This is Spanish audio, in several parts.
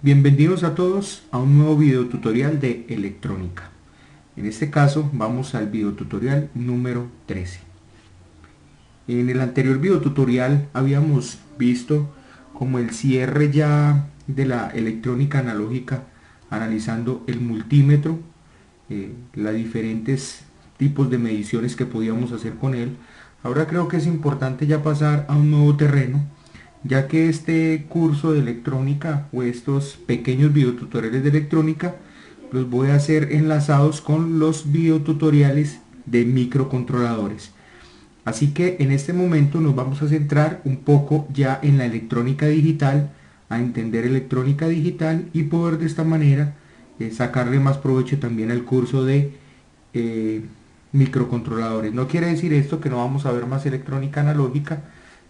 Bienvenidos a todos a un nuevo video tutorial de electrónica. En este caso vamos al video tutorial número 13. En el anterior video tutorial habíamos visto como el cierre ya de la electrónica analógica, analizando el multímetro, los diferentes tipos de mediciones que podíamos hacer con él. Ahora creo que es importante ya pasar a un nuevo terreno, ya que este curso de electrónica o estos pequeños videotutoriales de electrónica los voy a hacer enlazados con los videotutoriales de microcontroladores. Así que en este momento nos vamos a centrar un poco ya en la electrónica digital, a entender electrónica digital y poder de esta manera sacarle más provecho también al curso de microcontroladores. No quiere decir esto que no vamos a ver más electrónica analógica,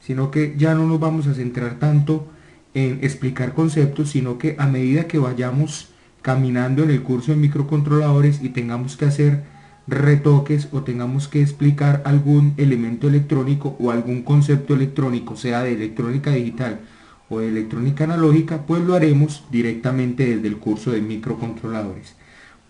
sino que ya no nos vamos a centrar tanto en explicar conceptos, sino que a medida que vayamos caminando en el curso de microcontroladores y tengamos que hacer retoques o tengamos que explicar algún elemento electrónico o algún concepto electrónico, sea de electrónica digital o de electrónica analógica, pues lo haremos directamente desde el curso de microcontroladores.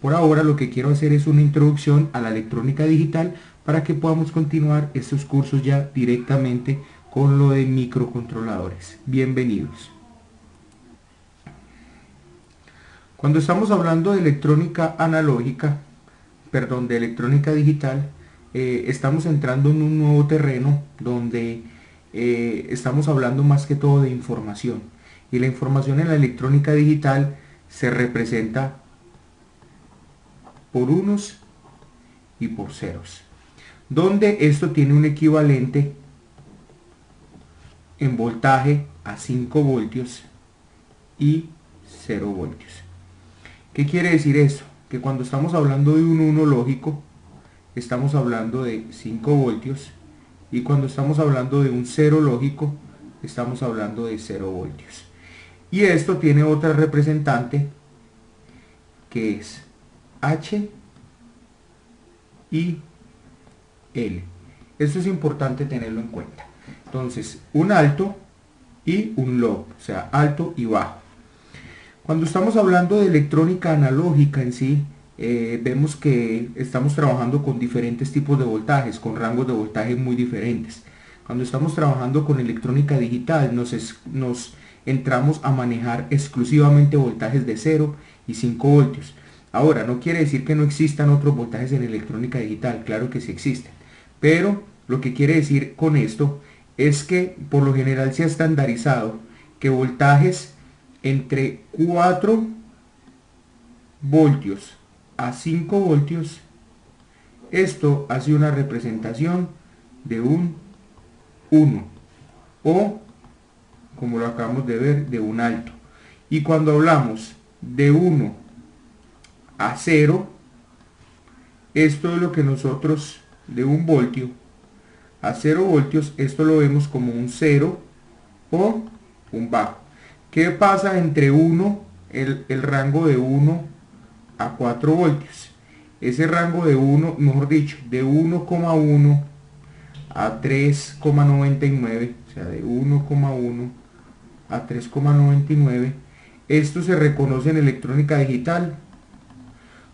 Por ahora lo que quiero hacer es una introducción a la electrónica digital para que podamos continuar estos cursos ya directamente con lo de microcontroladores. Bienvenidos. Cuando estamos hablando de electrónica analógica, perdón, de electrónica digital, estamos entrando en un nuevo terreno donde estamos hablando más que todo de información. Y la información en la electrónica digital se representa por unos y por ceros, donde esto tiene un equivalente en voltaje a 5 voltios y 0 voltios. ¿Qué quiere decir eso? Que cuando estamos hablando de un 1 lógico, estamos hablando de 5 voltios, y cuando estamos hablando de un 0 lógico, estamos hablando de 0 voltios. Y esto tiene otra representante, que es H y L. Esto es importante tenerlo en cuenta. Entonces, un alto y un low, o sea, alto y bajo. Cuando estamos hablando de electrónica analógica en sí, vemos que estamos trabajando con diferentes tipos de voltajes, con rangos de voltaje muy diferentes. Cuando estamos trabajando con electrónica digital, nos entramos a manejar exclusivamente voltajes de 0 y 5 voltios. Ahora, no quiere decir que no existan otros voltajes en electrónica digital, claro que sí existen. Pero lo que quiere decir con esto es que por lo general se ha estandarizado que voltajes entre 4 voltios a 5 voltios, esto hace una representación de un 1 o, como lo acabamos de ver, de un alto. Y cuando hablamos de 1 a 0, esto es lo que nosotros, de 1 voltio a 0 voltios, esto lo vemos como un 0 o un bajo. ¿Qué pasa entre 1, el rango de 1 a 4 voltios? Ese rango de 1, mejor dicho, de 1,1 a 3,99, o sea, de 1,1 a 3,99, esto se reconoce en electrónica digital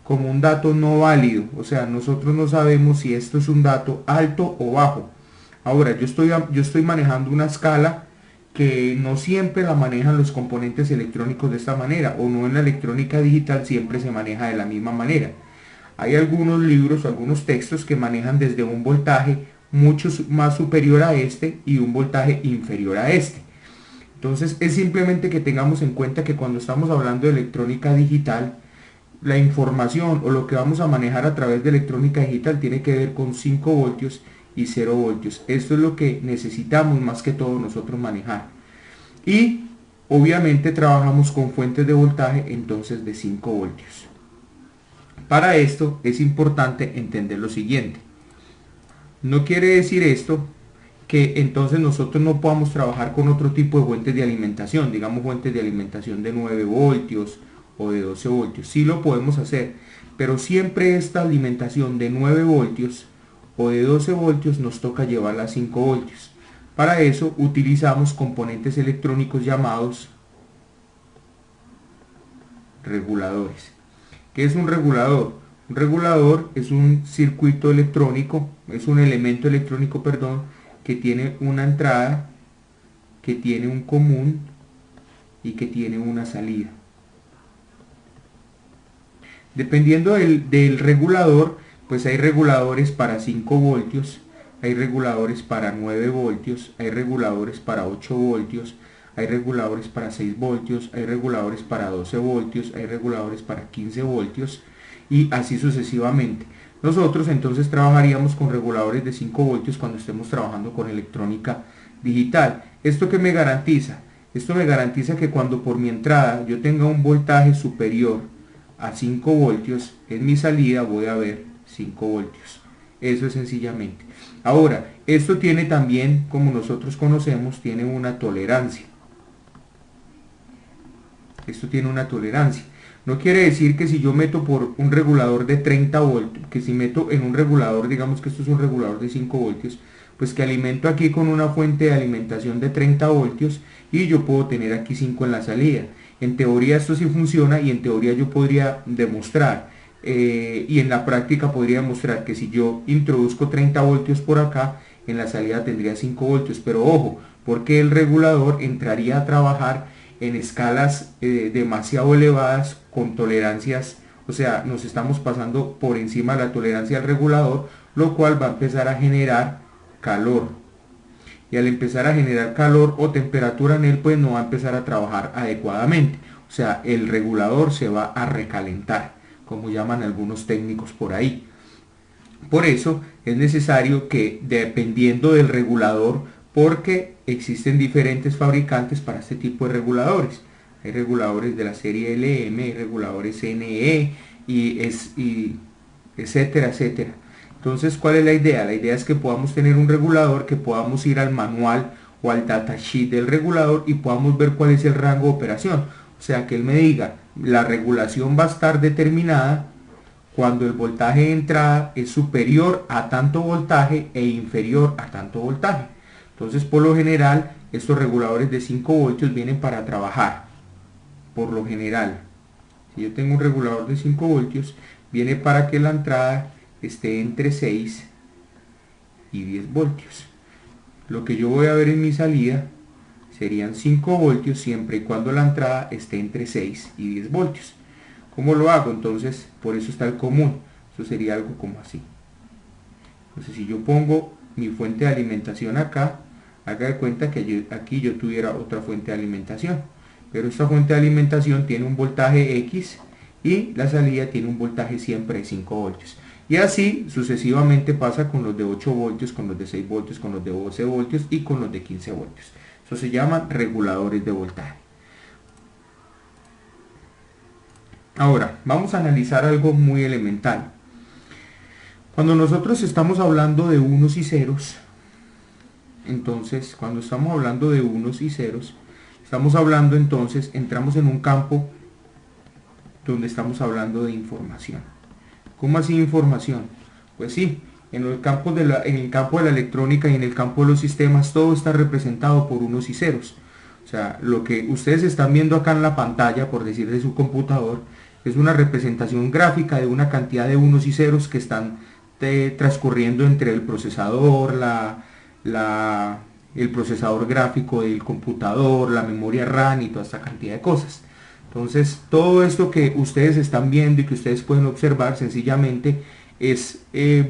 como un dato no válido, o sea, nosotros no sabemos si esto es un dato alto o bajo. Ahora, yo estoy manejando una escala que no siempre la manejan los componentes electrónicos de esta manera, o no en la electrónica digital siempre se maneja de la misma manera. Hay algunos libros, algunos textos que manejan desde un voltaje mucho más superior a este y un voltaje inferior a este. Entonces es simplemente que tengamos en cuenta que cuando estamos hablando de electrónica digital, la información o lo que vamos a manejar a través de electrónica digital tiene que ver con 5 voltios y 0 voltios. Esto es lo que necesitamos más que todo nosotros manejar. Y obviamente trabajamos con fuentes de voltaje entonces de 5 voltios. Para esto es importante entender lo siguiente. No quiere decir esto que entonces nosotros no podamos trabajar con otro tipo de fuentes de alimentación, digamos fuentes de alimentación de 9 voltios o de 12 voltios. Sí lo podemos hacer, pero siempre esta alimentación de 9 voltios o de 12 voltios nos toca llevarla a 5 voltios. Para eso utilizamos componentes electrónicos llamados reguladores. ¿Qué es un regulador? Un regulador es un circuito electrónico, es un elemento electrónico, perdón, que tiene una entrada, que tiene un común y que tiene una salida. Dependiendo del regulador, pues hay reguladores para 5 voltios, hay reguladores para 9 voltios, hay reguladores para 8 voltios, hay reguladores para 6 voltios, hay reguladores para 12 voltios, hay reguladores para 15 voltios y así sucesivamente. Nosotros entonces trabajaríamos con reguladores de 5 voltios cuando estemos trabajando con electrónica digital. ¿Esto qué me garantiza? Esto me garantiza que cuando por mi entrada yo tenga un voltaje superior a 5 voltios, en mi salida voy a ver 5 voltios. Eso es sencillamente. Ahora, esto tiene también, como nosotros conocemos, tiene una tolerancia. Esto tiene una tolerancia. No quiere decir que si yo meto por un regulador de 30 voltios, que si meto en un regulador, digamos que esto es un regulador de 5 voltios, pues que alimento aquí con una fuente de alimentación de 30 voltios y yo puedo tener aquí 5 en la salida. En teoría esto sí funciona y en teoría yo podría demostrar y en la práctica podría demostrar que si yo introduzco 30 voltios por acá, en la salida tendría 5 voltios. Pero ojo, porque el regulador entraría a trabajar en escalas demasiado elevadas con tolerancias, o sea, nos estamos pasando por encima de la tolerancia del regulador, lo cual va a empezar a generar calor. Y al empezar a generar calor o temperatura en él, pues no va a empezar a trabajar adecuadamente. O sea, el regulador se va a recalentar, como llaman algunos técnicos por ahí. Por eso es necesario que, dependiendo del regulador, porque existen diferentes fabricantes para este tipo de reguladores. Hay reguladores de la serie LM, hay reguladores NE y etcétera, etcétera. Entonces, ¿cuál es la idea? La idea es que podamos tener un regulador, que podamos ir al manual o al datasheet del regulador y podamos ver cuál es el rango de operación. O sea, que él me diga, la regulación va a estar determinada cuando el voltaje de entrada es superior a tanto voltaje e inferior a tanto voltaje. Entonces, por lo general, estos reguladores de 5 voltios vienen para trabajar. Por lo general, si yo tengo un regulador de 5 voltios, viene para que la entrada esté entre 6 y 10 voltios. Lo que yo voy a ver en mi salida serían 5 voltios siempre y cuando la entrada esté entre 6 y 10 voltios. ¿Cómo lo hago? Entonces, por eso está el común. Eso sería algo como así. Entonces, si yo pongo mi fuente de alimentación acá, haga de cuenta que aquí yo tuviera otra fuente de alimentación. Pero esta fuente de alimentación tiene un voltaje X y la salida tiene un voltaje siempre de 5 voltios. Y así sucesivamente pasa con los de 8 voltios, con los de 6 voltios, con los de 12 voltios y con los de 15 voltios. Eso se llaman reguladores de voltaje. Ahora, vamos a analizar algo muy elemental. Cuando nosotros estamos hablando de unos y ceros, entonces, cuando estamos hablando de unos y ceros, estamos hablando entonces, entramos en un campo donde estamos hablando de información. ¿Cómo así información? Pues sí, en el campo de la electrónica y en el campo de los sistemas, todo está representado por unos y ceros. O sea, lo que ustedes están viendo acá en la pantalla, por decir de su computador, es una representación gráfica de una cantidad de unos y ceros que están transcurriendo entre el procesador, el procesador gráfico del computador, la memoria RAM y toda esta cantidad de cosas. Entonces, todo esto que ustedes están viendo y que ustedes pueden observar sencillamente es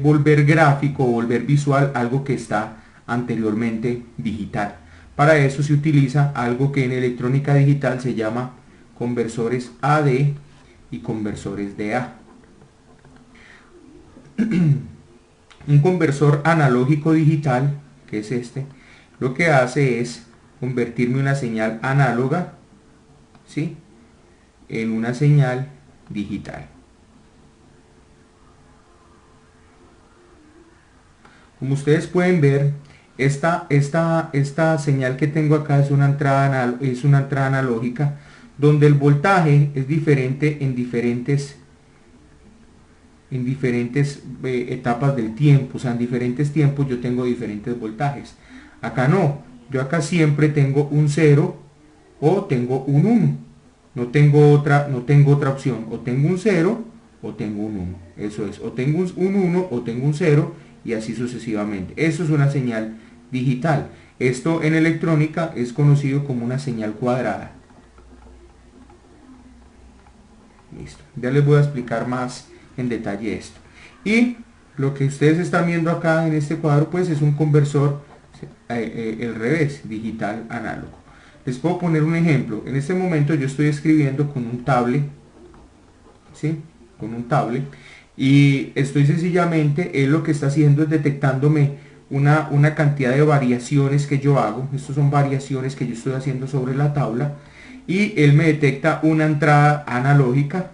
volver gráfico o volver visual algo que está anteriormente digital. Para eso se utiliza algo que en electrónica digital se llama conversores AD y conversores DA. Un conversor analógico digital, que es este, lo que hace es convertirme una señal análoga, ¿sí?, en una señal digital. Como ustedes pueden ver, esta señal que tengo acá es una entrada analógica donde el voltaje es diferente en diferentes etapas del tiempo. O sea, en diferentes tiempos yo tengo diferentes voltajes. Acá no, yo acá siempre tengo un 0 o tengo un 1. No tengo otra opción, o tengo un 0 o tengo un 1. Eso es, o tengo un 1 o tengo un 0 y así sucesivamente. Eso es una señal digital. Esto en electrónica es conocido como una señal cuadrada. Listo. Ya les voy a explicar más en detalle esto. Y lo que ustedes están viendo acá en este cuadro pues es un conversor el revés, digital análogo. Les puedo poner un ejemplo. En este momento yo estoy escribiendo con un tablet, ¿sí? Con un tablet, y estoy sencillamente, él lo que está haciendo es detectándome una cantidad de variaciones que yo hago. Estas son variaciones que yo estoy haciendo sobre la tabla, y él me detecta una entrada analógica,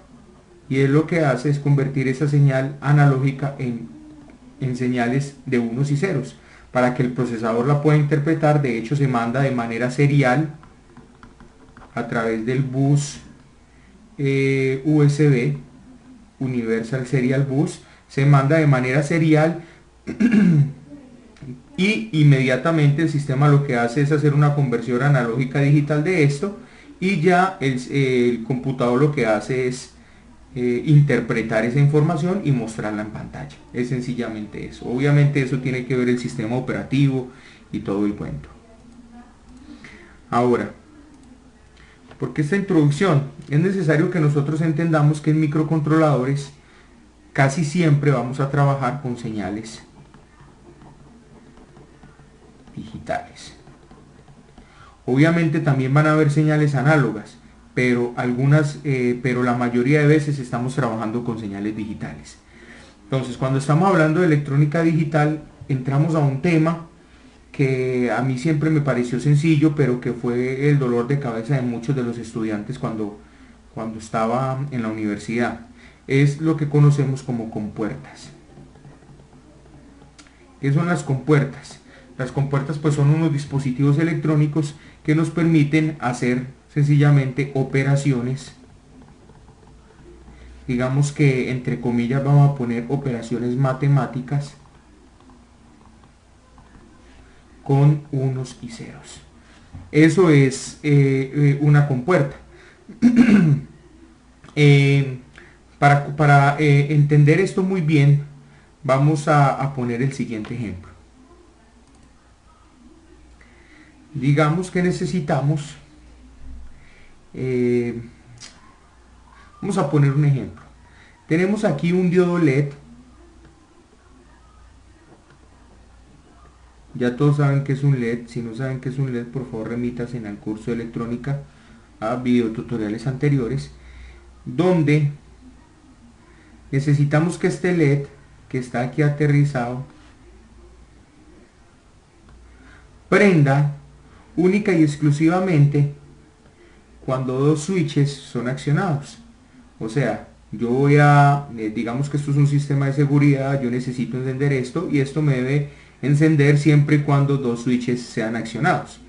y él lo que hace es convertir esa señal analógica en señales de unos y ceros para que el procesador la pueda interpretar. De hecho, se manda de manera serial a través del bus USB, Universal Serial Bus. Se manda de manera serial y inmediatamente el sistema lo que hace es hacer una conversión analógica digital de esto, y ya el computador lo que hace es interpretar esa información y mostrarla en pantalla. Es sencillamente eso. Obviamente eso tiene que ver el sistema operativo y todo el cuento. Ahora, porque esta introducción es necesario que nosotros entendamos que en microcontroladores casi siempre vamos a trabajar con señales digitales. Obviamente también van a haber señales análogas, pero pero la mayoría de veces estamos trabajando con señales digitales. Entonces, cuando estamos hablando de electrónica digital, entramos a un tema que a mí siempre me pareció sencillo, pero que fue el dolor de cabeza de muchos de los estudiantes cuando estaba en la universidad. Es lo que conocemos como compuertas. ¿Qué son las compuertas? Las compuertas pues son unos dispositivos electrónicos que nos permiten hacer sencillamente operaciones, digamos que entre comillas vamos a poner operaciones matemáticas con unos y ceros. Eso es una compuerta. Para entender esto muy bien, vamos a poner el siguiente ejemplo. Digamos que necesitamos, vamos a poner un ejemplo. Tenemos aquí un diodo LED. Ya todos saben que es un LED. Si no saben que es un LED, por favor remítanse al curso de electrónica, a videotutoriales anteriores, donde necesitamos que este LED que está aquí aterrizado prenda única y exclusivamente cuando dos switches son accionados. O sea, yo voy a, digamos que esto es un sistema de seguridad, yo necesito encender esto, y esto me debe encender siempre y cuando dos switches sean accionados.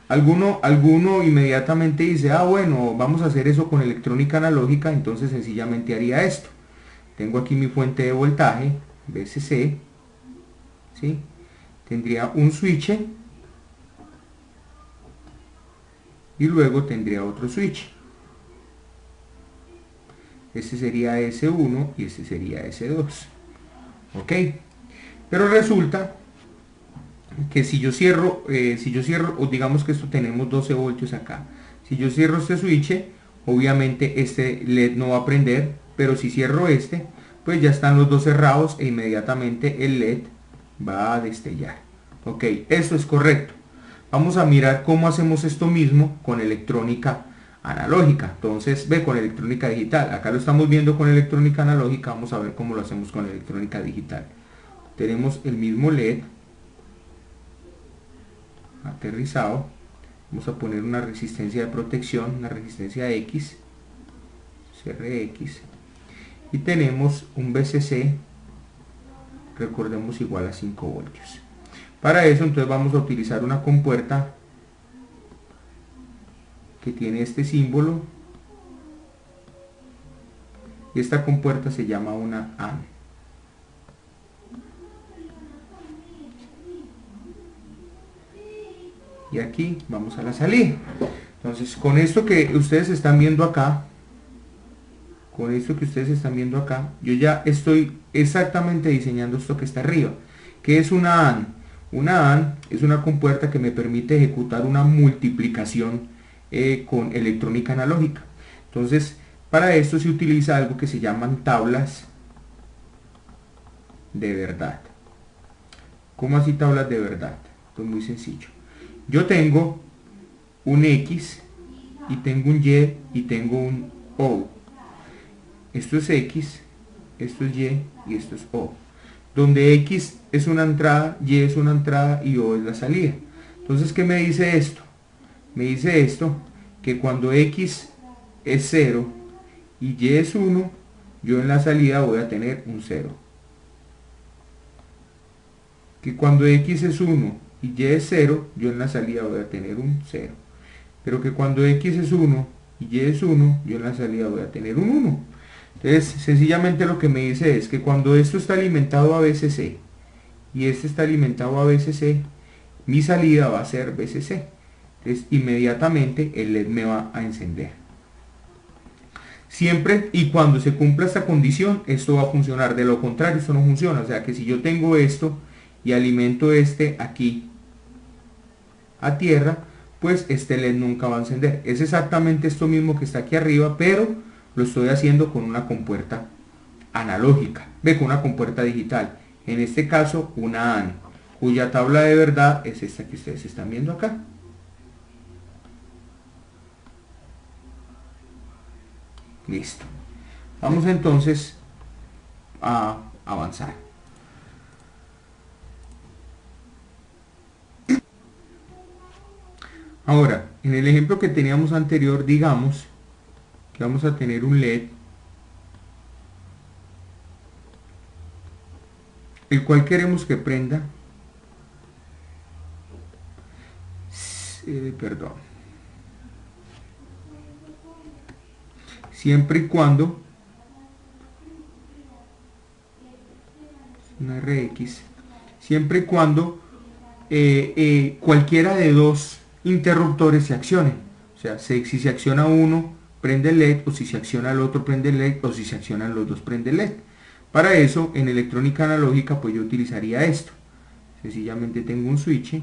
Alguno inmediatamente dice, ah bueno, vamos a hacer eso con electrónica analógica, entonces sencillamente haría esto. Tengo aquí mi fuente de voltaje, VCC, ¿sí? Tendría un switch y luego tendría otro switch. Este sería S1 y este sería S2. ¿Ok? Pero resulta que si yo cierro, o digamos que esto tenemos 12 voltios acá. Si yo cierro este switch, obviamente este LED no va a prender, pero si cierro este, pues ya están los dos cerrados e inmediatamente el LED va a destellar. Ok, esto es correcto. Vamos a mirar cómo hacemos esto mismo con electrónica analógica. Entonces, ve, con electrónica digital. Acá lo estamos viendo con electrónica analógica, vamos a ver cómo lo hacemos con electrónica digital. Tenemos el mismo LED aterrizado. Vamos a poner una resistencia de protección, una resistencia X, CRX, y tenemos un VCC, recordemos, igual a 5 voltios. Para eso entonces vamos a utilizar una compuerta que tiene este símbolo, y esta compuerta se llama una AND. Y aquí vamos a la salida. Entonces, con esto que ustedes están viendo acá, yo ya estoy exactamente diseñando esto que está arriba. ¿Qué es una AND? Una AND es una compuerta que me permite ejecutar una multiplicación con electrónica analógica. Entonces, para esto se utiliza algo que se llaman tablas de verdad. ¿Cómo así tablas de verdad? Pues muy sencillo. Yo tengo un X y tengo un Y y tengo un O. Esto es X, esto es Y y esto es O. Donde X es una entrada, Y es una entrada y O es la salida. Entonces, ¿qué me dice esto? Me dice esto, que cuando X es 0 y Y es 1, yo en la salida voy a tener un 0. Que cuando X es 1 y Y es 0, yo en la salida voy a tener un 0. Pero que cuando X es 1 y Y es 1, yo en la salida voy a tener un 1. Entonces, sencillamente lo que me dice es que cuando esto está alimentado a BCC y este está alimentado a BCC, mi salida va a ser BCC. Entonces, inmediatamente el LED me va a encender. Siempre y cuando se cumpla esta condición, esto va a funcionar. De lo contrario, esto no funciona. O sea que si yo tengo esto y alimento este aquí a tierra, pues este LED nunca va a encender. Es exactamente esto mismo que está aquí arriba, pero lo estoy haciendo con una compuerta analógica, con una compuerta digital. En este caso, una AND, cuya tabla de verdad es esta que ustedes están viendo acá. Listo. Vamos entonces a avanzar. Ahora, en el ejemplo que teníamos anterior, digamos que vamos a tener un LED, el cual queremos que prenda, siempre y cuando una RX, siempre y cuando cualquiera de dos interruptores se accionen. O sea, si se acciona uno, prende el LED, o si se acciona el otro, prende el LED, o si se accionan los dos, prende el LED. Para eso, en electrónica analógica, pues yo utilizaría esto. Sencillamente tengo un switch.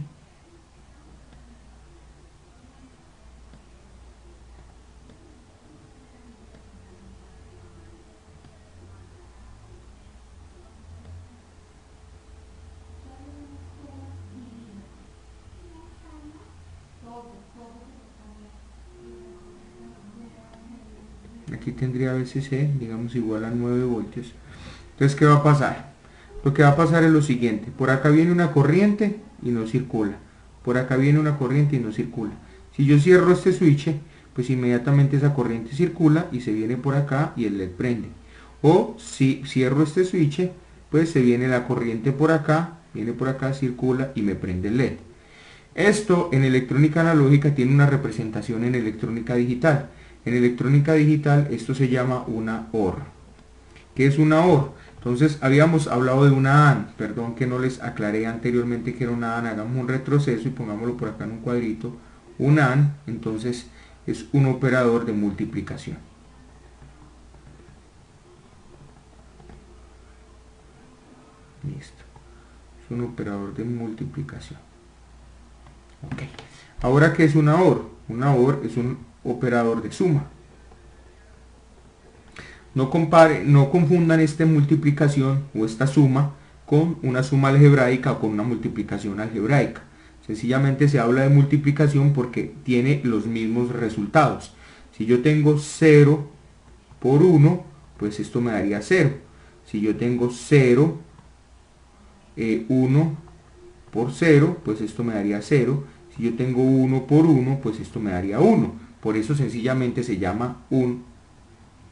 Aquí tendría BCC, digamos igual a 9 voltios. Entonces, ¿qué va a pasar? Lo que va a pasar es lo siguiente. Por acá viene una corriente y no circula. Por acá viene una corriente y no circula. Si yo cierro este switch, pues inmediatamente esa corriente circula y se viene por acá y el LED prende. O si cierro este switch, pues se viene la corriente por acá, viene por acá, circula y me prende el LED. Esto en electrónica analógica tiene una representación en electrónica digital. En electrónica digital esto se llama una OR. ¿Qué es una OR? Entonces habíamos hablado de una AND, perdón que no les aclaré anteriormente que era una AND, hagamos un retroceso y pongámoslo por acá en un cuadrito. Un AND entonces es un operador de multiplicación. Listo. Es un operador de multiplicación. Ok. Ahora, ¿qué es una OR? Una OR es un operador de suma. No confundan esta multiplicación o esta suma con una suma algebraica o con una multiplicación algebraica. Sencillamente se habla de multiplicación porque tiene los mismos resultados. Si yo tengo 0 por 1, pues esto me daría 0. Si yo tengo 0, 1 por 0, pues esto me daría 0. Si yo tengo 1 por 1, pues esto me daría 1. Por eso sencillamente se llama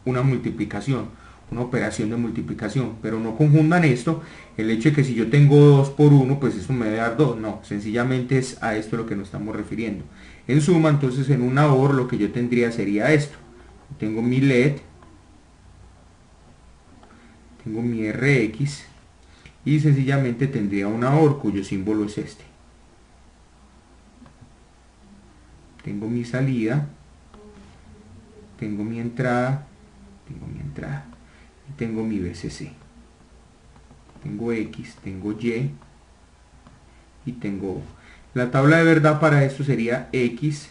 una multiplicación, una operación de multiplicación. Pero no confundan esto, el hecho de que si yo tengo 2 por 1, pues esto me debe dar 2. No, sencillamente es a esto lo que nos estamos refiriendo. En suma, entonces en una OR lo que yo tendría sería esto. Tengo mi LED, tengo mi RX y sencillamente tendría una OR cuyo símbolo es este. tengo mi salida, tengo mi entrada, y tengo mi BCC. Tengo X, tengo Y y tengo O. La tabla de verdad para esto sería X,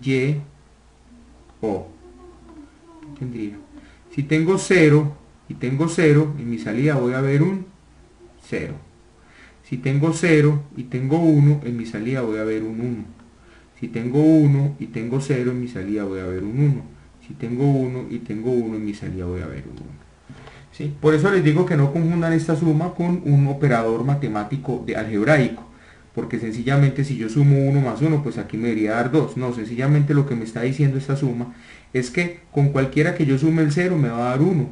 Y, O. Tendría. Si tengo 0 y tengo 0, en mi salida voy a ver un 0. Si tengo 0 y tengo 1, en mi salida voy a ver un 1. Si tengo 1 y tengo 0, en mi salida voy a ver un 1. Si tengo 1 y tengo 1, en mi salida voy a ver un 1. ¿Sí? Por eso les digo que no confundan esta suma con un operador matemático de algebraico, porque sencillamente si yo sumo 1 más 1, pues aquí me debería dar 2. No, sencillamente lo que me está diciendo esta suma es que con cualquiera que yo sume el 0 me va a dar 1.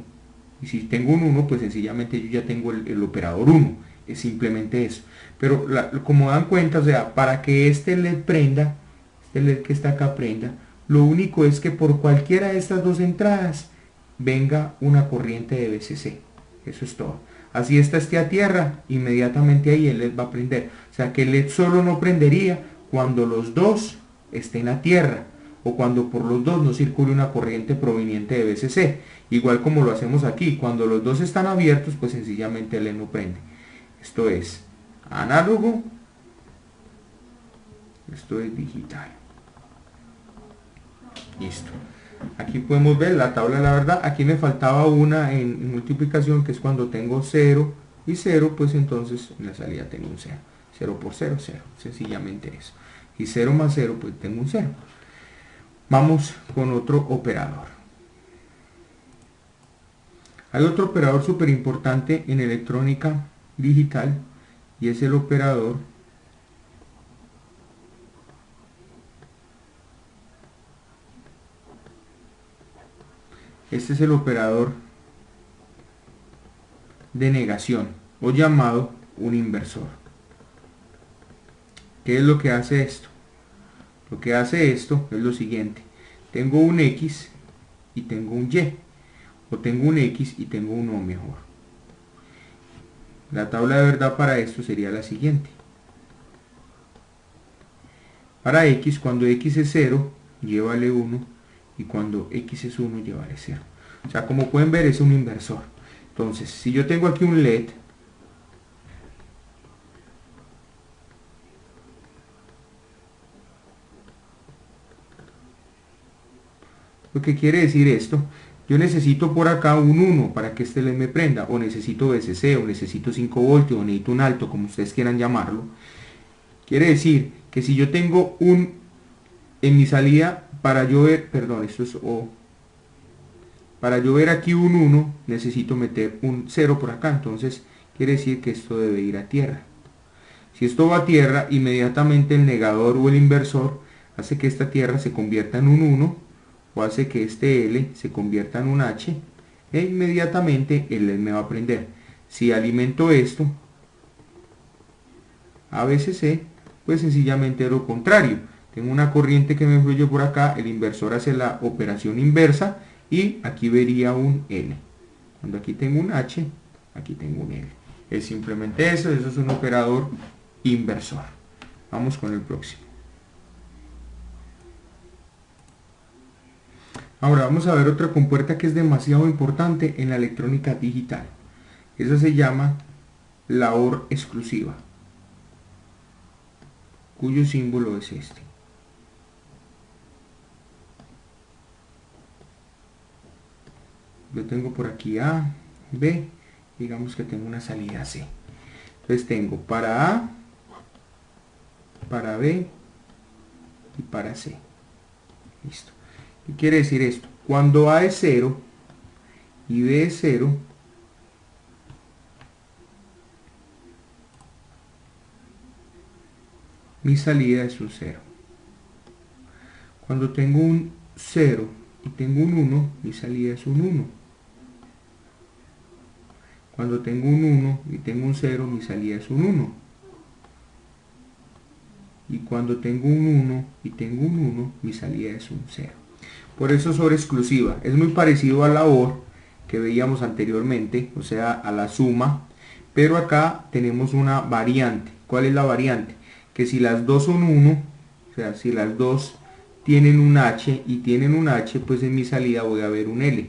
Y si tengo un 1, pues sencillamente yo ya tengo el operador 1. Es simplemente eso. Pero como dan cuenta, o sea, para que este LED prenda, este LED que está acá prenda, lo único es que por cualquiera de estas dos entradas venga una corriente de BCC. Eso es todo. Así esta esté a tierra, inmediatamente ahí el LED va a prender. O sea que el LED solo no prendería cuando los dos estén a tierra o cuando por los dos no circule una corriente proveniente de BCC. Igual como lo hacemos aquí, cuando los dos están abiertos, pues sencillamente el LED no prende. Esto es análogo, esto es digital. Listo. Aquí podemos ver la tabla de la verdad. Aquí me faltaba una en multiplicación, que es cuando tengo 0 y 0, pues entonces en la salida tengo un 0. 0 por 0, 0. Sencillamente eso. Y 0 más 0, pues tengo un 0. Vamos con otro operador. Hay otro operador súper importante en electrónica digital y es el operador este es el operador de negación o llamado un inversor. ¿Qué es lo que hace esto? Lo que hace esto es lo siguiente: tengo un X y tengo un Y, o tengo un X y tengo un O mejor. La tabla de verdad para esto sería la siguiente: para X, cuando X es 0, Y vale 1, y cuando X es 1, Y vale 0. O sea, como pueden ver, es un inversor. Entonces, si yo tengo aquí un LED, lo que quiere decir esto, yo necesito por acá un 1 para que este LED me prenda, o necesito BCC, o necesito 5 voltios, o necesito un alto, como ustedes quieran llamarlo. Quiere decir que si yo tengo un, en mi salida, para yo ver, perdón, esto es O, para yo ver aquí un 1, necesito meter un 0 por acá, entonces quiere decir que esto debe ir a tierra. Si esto va a tierra, inmediatamente el negador o el inversor hace que esta tierra se convierta en un 1, o hace que este L se convierta en un H, e inmediatamente el LED me va a prender. Si alimento esto a BCC, pues sencillamente es lo contrario. Tengo una corriente que me fluye por acá, el inversor hace la operación inversa y aquí vería un L. Cuando aquí tengo un H, aquí tengo un L. Es simplemente eso es un operador inversor. Vamos con el próximo. Ahora vamos a ver otra compuerta que es demasiado importante en la electrónica digital. Esa se llama la OR exclusiva, cuyo símbolo es este. Yo tengo por aquí A, B, digamos que tengo una salida C. Entonces tengo para A, para B y para C. Listo. ¿Qué quiere decir esto? Cuando A es 0 y B es 0, mi salida es un 0. Cuando tengo un 0 y tengo un 1, mi salida es un 1. Cuando tengo un 1 y tengo un 0, mi salida es un 1. Y cuando tengo un 1 y tengo un 1, mi salida es un 0. Por eso es OR exclusiva. Es muy parecido a la OR que veíamos anteriormente, o sea, a la suma, pero acá tenemos una variante. ¿Cuál es la variante? Que si las dos son 1, O sea, si las dos tienen un H y tienen un H, pues en mi salida voy a ver un L.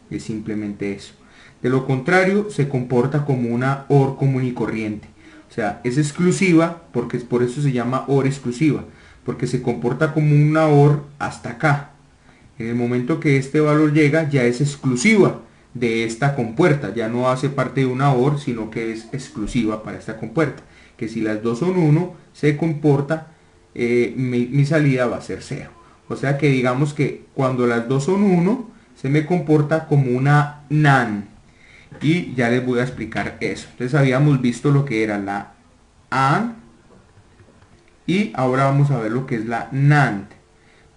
Es simplemente eso. De lo contrario, se comporta como una OR común y corriente. O sea, es exclusiva, porque por eso se llama OR exclusiva, porque se comporta como una OR hasta acá. En el momento que este valor llega, ya es exclusiva de esta compuerta, ya no hace parte de una OR, sino que es exclusiva para esta compuerta. Que si las dos son 1, se comporta, mi salida va a ser 0. O sea que digamos que cuando las dos son 1, se me comporta como una NAND. Y ya les voy a explicar eso. Entonces habíamos visto lo que era la AND y ahora vamos a ver lo que es la NAND.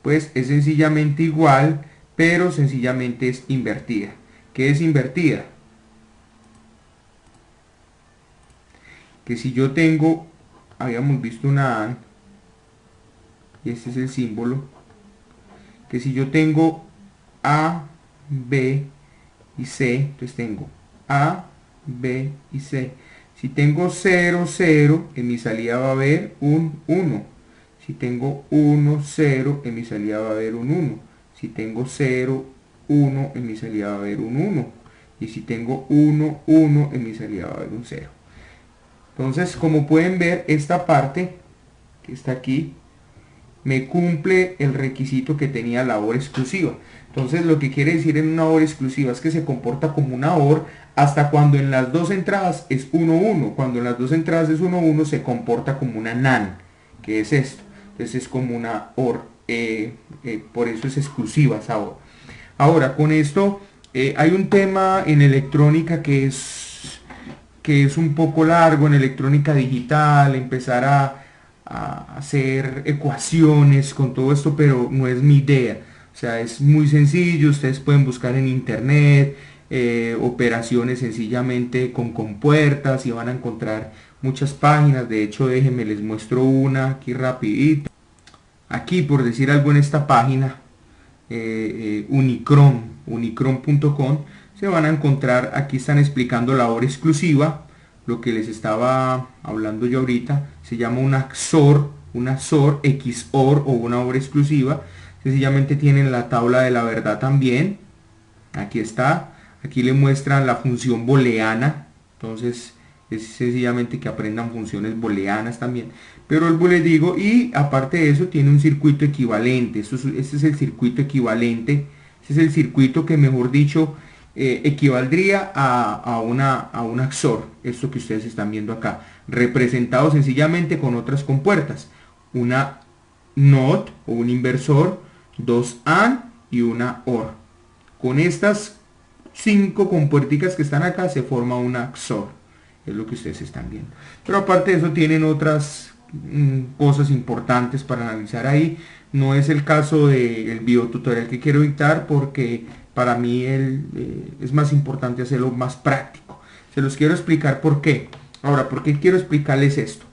Pues es sencillamente igual, pero sencillamente es invertida. ¿Qué es invertida? Que si yo tengo, habíamos visto una AND, y este es el símbolo, que si yo tengo A, B y C, entonces tengo A, B y C. Si tengo 0, 0, en mi salida va a haber un 1. Si tengo 1, 0, en mi salida va a haber un 1. Si tengo 0, 1, en mi salida va a haber un 1. Y si tengo 1, 1, en mi salida va a haber un 0. Entonces, como pueden ver, esta parte que está aquí me cumple el requisito que tenía la OR exclusiva. Entonces, lo que quiere decir en una OR exclusiva es que se comporta como una OR hasta cuando en las dos entradas es 1, 1. Cuando en las dos entradas es 1, 1, se comporta como una NAND, que es esto. Entonces es como una OR, por eso es exclusiva esa OR. Ahora, con esto hay un tema en electrónica que es un poco largo, en electrónica digital, empezar a hacer ecuaciones con todo esto, pero no es mi idea. O sea, es muy sencillo, ustedes pueden buscar en internet operaciones sencillamente con compuertas y van a encontrar muchas páginas. De hecho, déjenme les muestro una aquí rapidito. Aquí, por decir algo, en esta página unicron.com, se van a encontrar, aquí están explicando la OR exclusiva, lo que les estaba hablando yo ahorita. Se llama una XOR, XOR o una OR exclusiva. Sencillamente tienen la tabla de la verdad también. Aquí está. Aquí le muestran la función booleana. Entonces es sencillamente que aprendan funciones booleanas también. Pero el les digo, y aparte de eso tiene un circuito equivalente. Este es el circuito equivalente. Este es el circuito que, mejor dicho, equivaldría a una XOR. Esto que ustedes están viendo acá. Representado sencillamente con otras compuertas. Una NOT o un inversor, dos AND y una OR. Con estas 5 compuerticas que están acá se forma una XOR. Es lo que ustedes están viendo. Pero aparte de eso tienen otras cosas importantes para analizar ahí. No es el caso del videotutorial que quiero dictar, porque para mí es más importante hacerlo más práctico. Se los quiero explicar por qué. Ahora, ¿por qué quiero explicarles esto?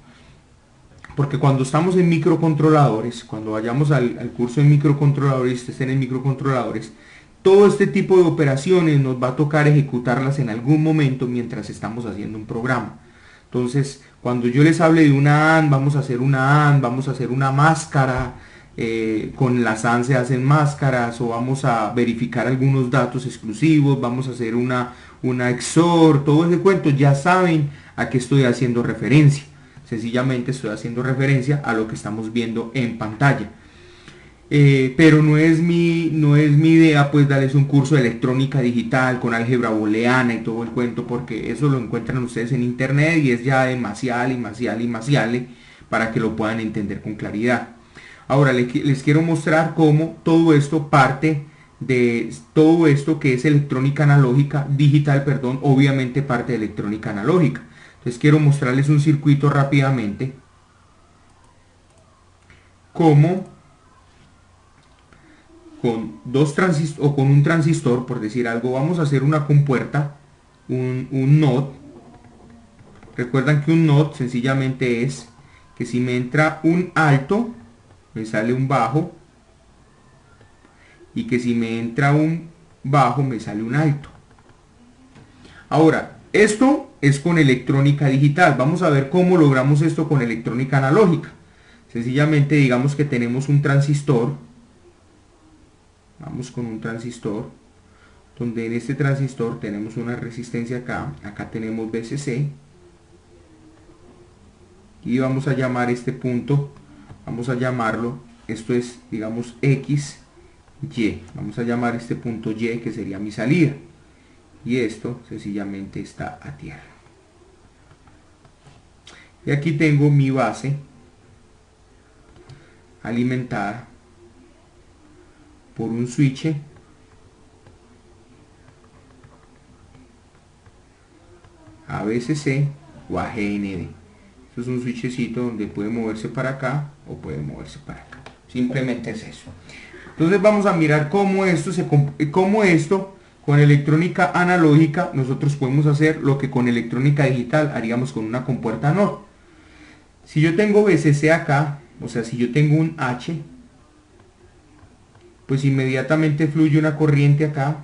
Porque cuando estamos en microcontroladores, cuando vayamos al curso de microcontroladores, estén en microcontroladores, todo este tipo de operaciones nos va a tocar ejecutarlas en algún momento mientras estamos haciendo un programa. Entonces, cuando yo les hable de una AND, vamos a hacer una AND, vamos a hacer una máscara, con las AND se hacen máscaras, o vamos a verificar algunos datos exclusivos, vamos a hacer una XOR, todo ese cuento, ya saben a qué estoy haciendo referencia. Sencillamente estoy haciendo referencia a lo que estamos viendo en pantalla. Pero no es mi idea pues darles un curso de electrónica digital con álgebra booleana y todo el cuento, porque eso lo encuentran ustedes en internet y es ya demasiado para que lo puedan entender con claridad. Ahora les quiero mostrar cómo todo esto parte de todo esto que es electrónica analógica, digital, perdón, obviamente parte de electrónica analógica. Entonces quiero mostrarles un circuito rápidamente, cómo con dos transistores o con un transistor, por decir algo, vamos a hacer una compuerta, un NOT. Recuerdan que un NOT sencillamente es que si me entra un alto, me sale un bajo, y que si me entra un bajo, me sale un alto. Ahora, esto es con electrónica digital. Vamos a ver cómo logramos esto con electrónica analógica. Sencillamente digamos que tenemos un transistor, vamos con un transistor, donde en este transistor tenemos una resistencia acá tenemos VCC, y vamos a llamar este punto, vamos a llamarlo, esto es digamos X, Y, vamos a llamar este punto Y que sería mi salida, y esto sencillamente está a tierra. Y aquí tengo mi base alimentada por un switch a VCC o a GND. Esto es un switchecito donde puede moverse para acá o puede moverse para acá. Simplemente es eso. Entonces vamos a mirar cómo esto con electrónica analógica nosotros podemos hacer lo que con electrónica digital haríamos con una compuerta NOR. Si yo tengo VCC acá, o sea, si yo tengo un H, pues inmediatamente fluye una corriente acá,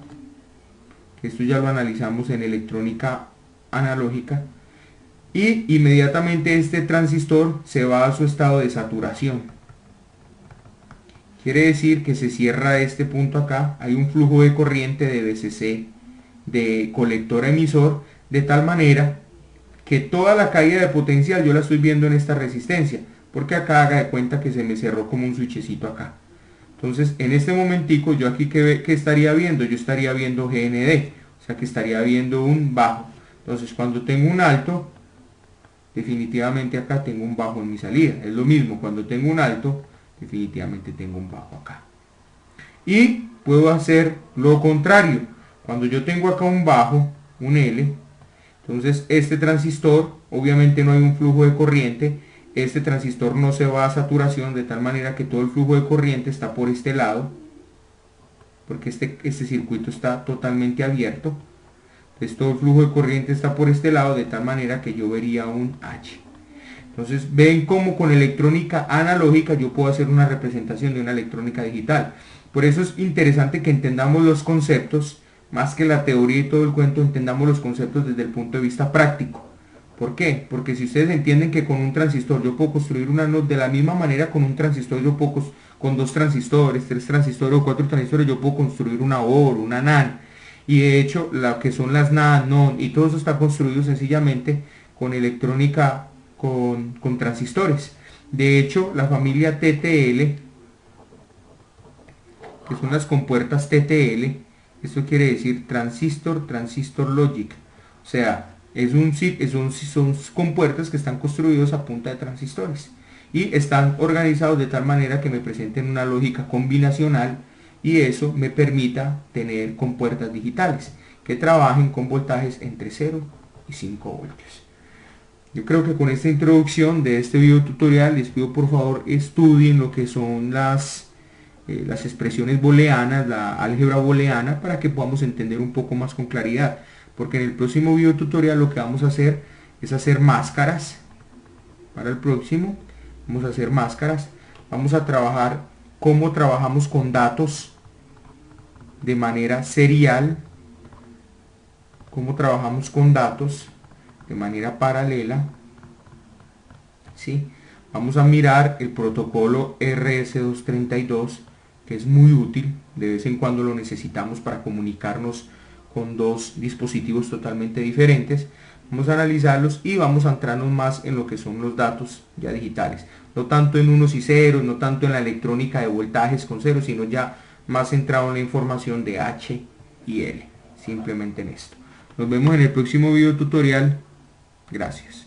que esto ya lo analizamos en electrónica analógica, y inmediatamente este transistor se va a su estado de saturación. Quiere decir que se cierra este punto acá, hay un flujo de corriente de VCC de colector a emisor, de tal manera que toda la caída de potencial yo la estoy viendo en esta resistencia, porque acá haga de cuenta que se me cerró como un switchecito acá. Entonces en este momentico yo aquí ¿qué estaría viendo? Yo estaría viendo GND, o sea que estaría viendo un bajo. Entonces cuando tengo un alto, definitivamente acá tengo un bajo en mi salida. Es lo mismo, cuando tengo un alto, definitivamente tengo un bajo acá. Y puedo hacer lo contrario. Cuando yo tengo acá un bajo, un L, entonces este transistor, obviamente no hay un flujo de corriente, este transistor no se va a saturación, de tal manera que todo el flujo de corriente está por este lado, porque este circuito está totalmente abierto. Entonces todo el flujo de corriente está por este lado, de tal manera que yo vería un H. Entonces ven cómo con electrónica analógica yo puedo hacer una representación de una electrónica digital. Por eso es interesante que entendamos los conceptos, más que la teoría y todo el cuento, entendamos los conceptos desde el punto de vista práctico. ¿Por qué? Porque si ustedes entienden que con un transistor yo puedo construir una NOT, de la misma manera con un transistor yo puedo, con 2 transistores, 3 transistores o 4 transistores, yo puedo construir una OR, una NAND. Y de hecho, lo que son las NAND, NON, y todo eso está construido sencillamente con electrónica, con transistores. De hecho, la familia TTL, que son las compuertas TTL, esto quiere decir transistor logic, o sea, son compuertas que están construidos a punta de transistores y están organizados de tal manera que me presenten una lógica combinacional, y eso me permita tener compuertas digitales que trabajen con voltajes entre 0 y 5 voltios. Yo creo que con esta introducción de este video tutorial les pido por favor estudien lo que son las expresiones booleanas, la álgebra booleana, para que podamos entender un poco más con claridad, porque en el próximo video tutorial lo que vamos a hacer es hacer máscaras. Para el próximo vamos a hacer máscaras, vamos a trabajar cómo trabajamos con datos de manera serial, cómo trabajamos con datos de manera paralela, ¿sí? Vamos a mirar el protocolo RS232, que es muy útil, de vez en cuando lo necesitamos para comunicarnos con dos dispositivos totalmente diferentes. Vamos a analizarlos y vamos a entrarnos más en lo que son los datos ya digitales, no tanto en unos y ceros, no tanto en la electrónica de voltajes con ceros, sino ya más centrado en la información de H y L, simplemente en esto. Nos vemos en el próximo video tutorial. Gracias.